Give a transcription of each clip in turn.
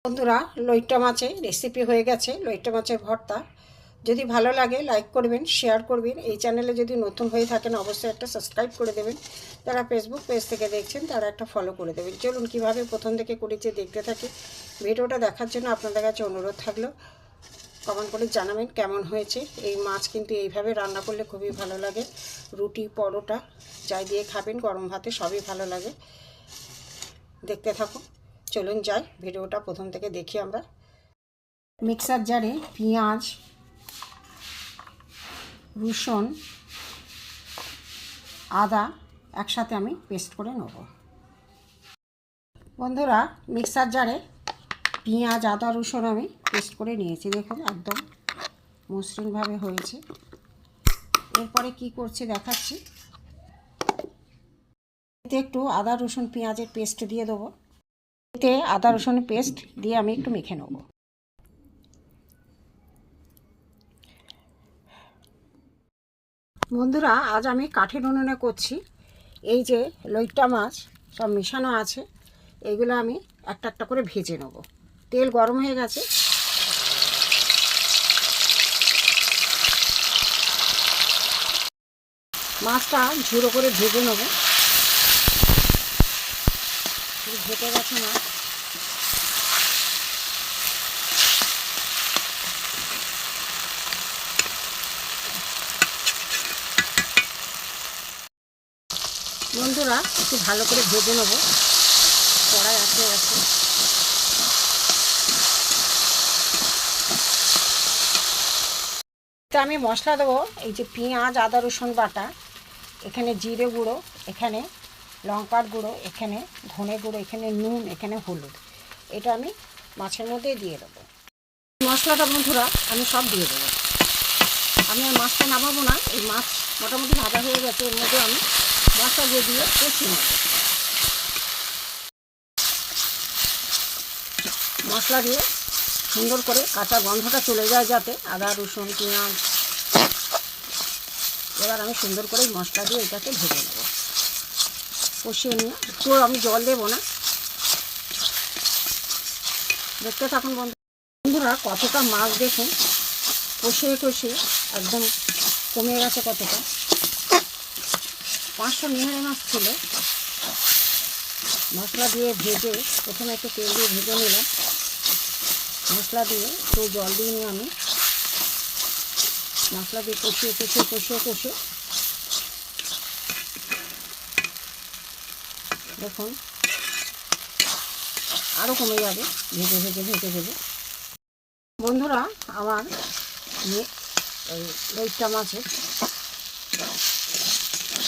বন্ধুরা, লইট্টা মাছের রেসিপি হয়ে গেছে। লইট্টা মাছের ভর্তা যদি ভালো লাগে লাইক করবেন, শেয়ার করবেন। এই চ্যানেলে যদি নতুন হয়ে থাকেন অবশ্যই একটা সাবস্ক্রাইব করে দেবেন। যারা ফেসবুক পেজ থেকে দেখছেন তারা একটা ফলো করে দেবেন। চলুন কীভাবে প্রথম থেকে করেছি দেখতে থাকি। ভিডিওটা দেখার জন্য আপনাদের কাছে অনুরোধ থাকলো কমেন্ট করে জানাবেন কেমন হয়েছে। এই মাছ কিন্তু এইভাবে রান্না করলে খুবই ভালো লাগে। রুটি, পরোটা যাই দিয়ে খাবেন, গরম ভাতে সবই ভালো লাগে। দেখতে থাকুন। চলুন যাই, ভিডিওটা প্রথম থেকে দেখি আমরা। মিক্সার জারে পেঁয়াজ, রসুন, আদা একসাথে আমি পেস্ট করে নেব। বন্ধুরা, মিক্সার জারে পেঁয়াজ, আদা, রসুন আমি পেস্ট করে নিয়েছি। দেখুন একদম মসৃণভাবে হয়েছে। এরপরে কি করছি দেখাচ্ছি। এতে একটু আদা, রসুন, পেঁয়াজের পেস্ট দিয়ে দেবো। এতে আদা রসুন পেস্ট দিয়ে আমি একটু মেখে নেব। বন্ধুরা, আজ আমি কাঠের উনুনে করছি। এই যে লইট্টা মাছ সব মেশানো আছে, এইগুলো আমি একটা একটা করে ভেজে নেব। তেল গরম হয়ে গেছে। মাছটা ঝুড়ো করে ভেজে নেব। ভেজে গেছে মাছ। বন্ধুরা, একটু ভালো করে ভেজে নেব। কড়াই আছে গেছে। তা আমি মশলা দেবো। এই যে পেঁয়াজ, আদা, রসুন বাটা, এখানে জিরে গুঁড়ো, এখানে লঙ্কার গুঁড়ো, এখানে ধনে গুঁড়ো, এখানে নুন, এখানে হলুদ। এটা আমি মাছের মধ্যে দিয়ে দেবো। মশলাটা বন্ধুরা আমি সব দিয়ে দেবো। আমি আর মাছটা নামাবো না। এই মাছ মোটামুটি ভাজা হয়ে গেছে। এর মধ্যে আমি মশলা দিয়ে কষিয়ে নেব। মশলা দিয়ে সুন্দর করে কাঁচা গন্ধটা চলে যায় যাতে, আদা, রসুন, পেঁয়াজ। এবার আমি সুন্দর করে মশলা দিয়ে এটাকে ভেজে নেব। কষিয়ে নিয়ে একটু আমি জল দেবো না। দেখতে থাকুন বন্ধুরা কতটা মাছ দেখুন কষিয়ে কষিয়ে একদম কমে গেছে কতটা। 500 নিহারি মাছ ছিল। মশলা দিয়ে ভেজে প্রথমে একটু তেল দিয়ে ভেজে নিলাম। মশলা দিয়ে একটু জল দিয়ে নিয়ে আমি মশলা দিয়ে কষিয়ে কষিয়ে কষিয়ে কষিয়ে দেখুন আরও কমে যাবে ভেজে ভেজে ভেজে ভেজে। বন্ধুরা, আমার এই লইট্টা মাছের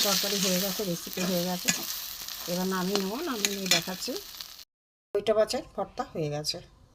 তরকারি হয়ে গেছে, রেসিপি হয়ে গেছে। এবার নামিয়ে নেব। নামিয়ে নিয়ে দেখাচ্ছি। লইট্টা মাছের ভর্তা হয়ে গেছে।